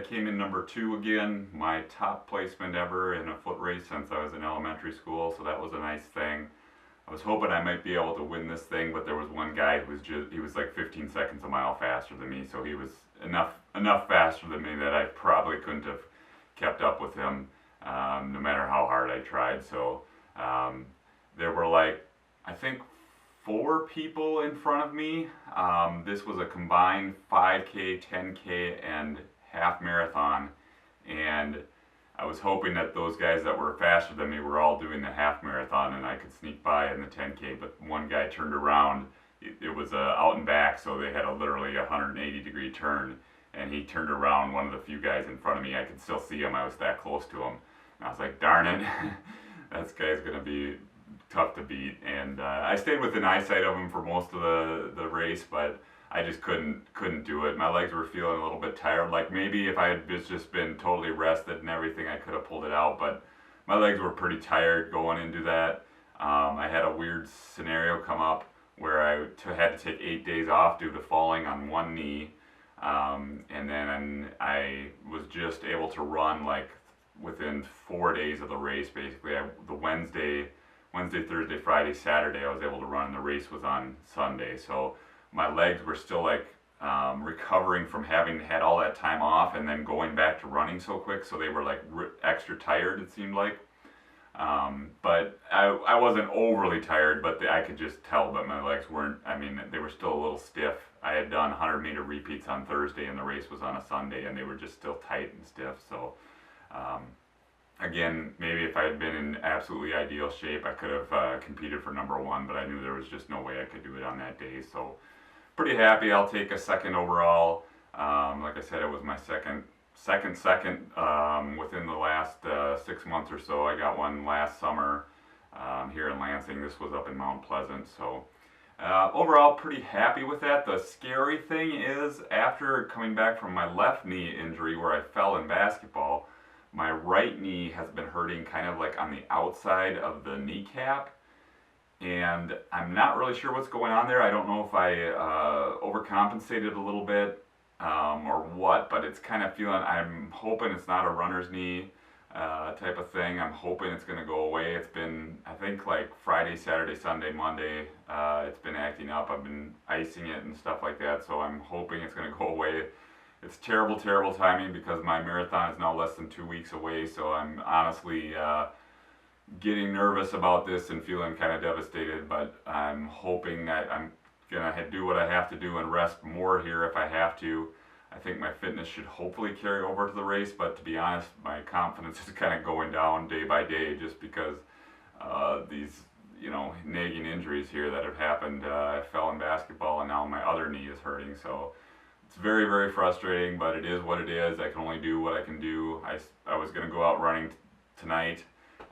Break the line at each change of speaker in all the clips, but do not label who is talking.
came in number 2 again, my top placement ever in a foot race since I was in elementary school, so that was a nice thing. I was hoping I might be able to win this thing, but there was one guy who was he was like 15 seconds a mile faster than me, so he was enough faster than me that I probably couldn't have kept up with him, no matter how hard I tried. So there were like, I think 4 people in front of me. This was a combined 5K, 10K, and half marathon, and I was hoping that those guys that were faster than me were all doing the half marathon and I could sneak by in the 10K, but one guy turned around. It was out and back, so they had literally a 180-degree turn, and he turned around, one of the few guys in front of me. I could still see him. I was that close to him. And I was like, darn it, this guy's going to be tough to beat. And I stayed within eyesight of him for most of the race, but I just couldn't do it. My legs were feeling a little bit tired. Like maybe if I had just been totally rested and everything, I could have pulled it out. But my legs were pretty tired going into that. I had a weird scenario come up where I had to take 8 days off due to falling on one knee. And then I was just able to run like within 4 days of the race. Basically, the Wednesday, Thursday, Friday, Saturday, I was able to run. The race was on Sunday, so my legs were still like recovering from having had all that time off and then going back to running so quick, so they were like extra tired, it seemed like. But I wasn't overly tired, but I could just tell that my legs weren't, I mean, they were still a little stiff. I had done 100-meter repeats on Thursday and the race was on a Sunday, and they were just still tight and stiff. So again, maybe if I had been in absolutely ideal shape, I could have competed for number 1, but I knew there was just no way I could do it on that day. So pretty happy. I'll take a second overall. Like I said, it was my second within the last 6 months or so. I got one last summer here in Lansing. This was up in Mount Pleasant. So overall, pretty happy with that. The scary thing is, after coming back from my left knee injury where I fell in basketball, my right knee has been hurting kind of like on the outside of the kneecap. And I'm not really sure what's going on there. I don't know if I overcompensated a little bit or what, but it's kind of feeling, I'm hoping it's not a runner's knee type of thing. I'm hoping it's going to go away. It's been, I think, like Friday, Saturday, Sunday, Monday, it's been acting up. I've been icing it and stuff like that, so I'm hoping it's going to go away. It's terrible, terrible timing because my marathon is now less than 2 weeks away, so I'm honestly getting nervous about this and feeling kind of devastated, but I'm hoping that I'm gonna do what I have to do and rest more here if I have to. I think my fitness should hopefully carry over to the race, but to be honest, my confidence is kind of going down day by day just because these, nagging injuries here that have happened. I fell in basketball and now my other knee is hurting, so it's very, very frustrating, but it is what it is. I can only do what I can do. I was gonna go out running tonight.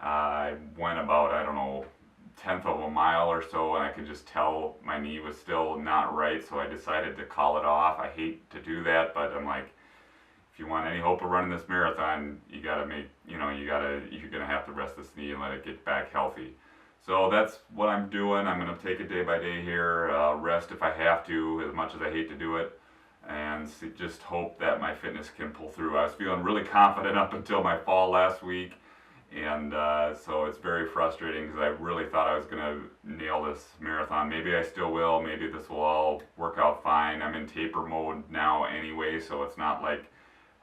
I went about, I don't know, 1/10 of a mile or so, and I could just tell my knee was still not right, so I decided to call it off. I hate to do that, but I'm like, if you want any hope of running this marathon, you gotta make, you're gonna have to rest this knee and let it get back healthy. So that's what I'm doing. I'm gonna take it day by day here, rest if I have to, as much as I hate to do it, and just hope that my fitness can pull through. I was feeling really confident up until my fall last week. And so it's very frustrating because I really thought I was going to nail this marathon. Maybe I still will. Maybe this will all work out fine. I'm in taper mode now anyway, so it's not like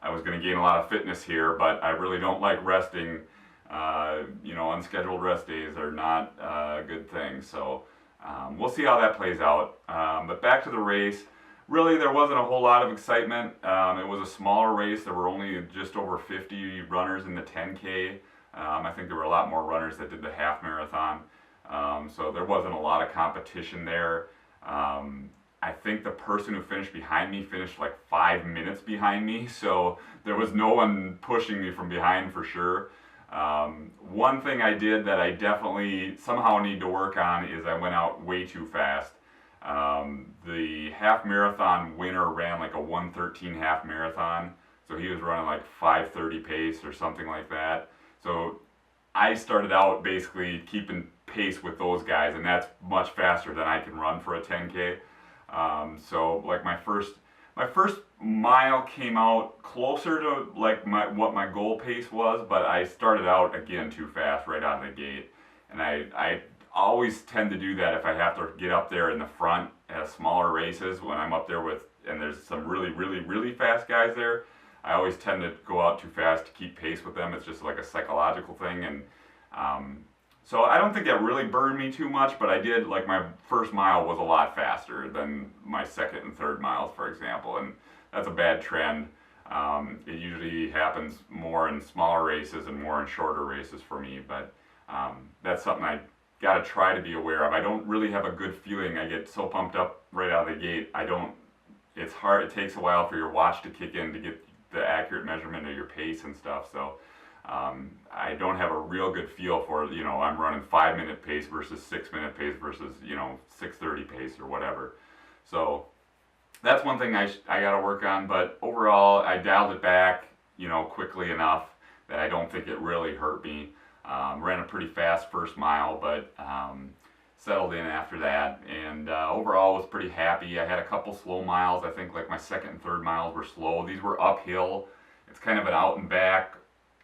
I was going to gain a lot of fitness here, but I really don't like resting. Unscheduled rest days are not a good thing. So we'll see how that plays out. But back to the race. Really, there wasn't a whole lot of excitement. It was a smaller race. There were only just over 50 runners in the 10K. I think there were a lot more runners that did the half marathon, so there wasn't a lot of competition there. I think the person who finished behind me finished like 5 minutes behind me, so there was no one pushing me from behind for sure. One thing I did that I definitely somehow need to work on is I went out way too fast. The half marathon winner ran like a 1:13 half marathon, so he was running like 5:30 pace or something like that. So I started out basically keeping pace with those guys, and that's much faster than I can run for a 10K. So like my first My first mile came out closer to like what my goal pace was, but I started out again too fast right out of the gate, and I always tend to do that if I have to get up there in the front at smaller races when I'm up there with and there's some really fast guys there. I always tend to go out too fast to keep pace with them. It's just like a psychological thing, and so I don't think that really burned me too much, but I did, like my first mile was a lot faster than my second and third miles, for example, and that's a bad trend. It usually happens more in smaller races and more in shorter races for me, but that's something I got to try to be aware of. I don't really have a good feeling. I get so pumped up right out of the gate. It's hard, it takes a while for your watch to kick in to get the accurate measurement of your pace and stuff, so I don't have a real good feel for, I'm running 5-minute pace versus 6-minute pace versus, 6:30 pace or whatever. So that's one thing I got to work on, but overall I dialed it back, quickly enough that I don't think it really hurt me. Ran a pretty fast first mile, but settled in after that, and overall was pretty happy. I had a couple slow miles. I think like my second and third miles were slow. These were uphill. It's kind of an out and back.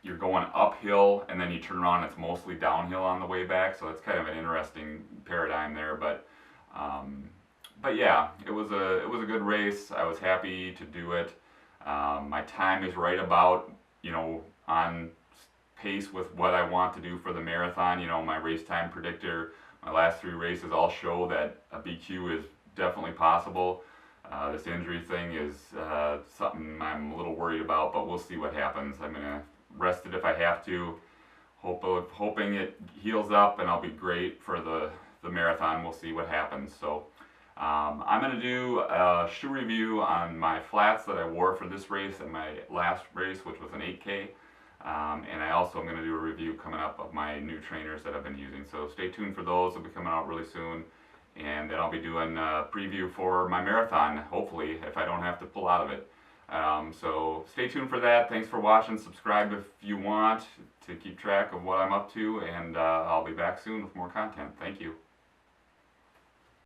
You're going uphill and then you turn around and it's mostly downhill on the way back, so it's kind of an interesting paradigm there, but yeah, it was a good race. I was happy to do it. My time is right about, on pace with what I want to do for the marathon. My race time predictor, my last 3 races all show that a BQ is definitely possible. This injury thing is something I'm a little worried about, but we'll see what happens. I'm going to rest it if I have to, hoping it heals up and I'll be great for the marathon. We'll see what happens. So I'm going to do a shoe review on my flats that I wore for this race and my last race, which was an 8K. And I also am going to do a review coming up of my new trainers that I've been using. So stay tuned for those. They'll be coming out really soon. And then I'll be doing a preview for my marathon, hopefully, if I don't have to pull out of it. So stay tuned for that. Thanks for watching. Subscribe if you want to keep track of what I'm up to. And I'll be back soon with more content. Thank you.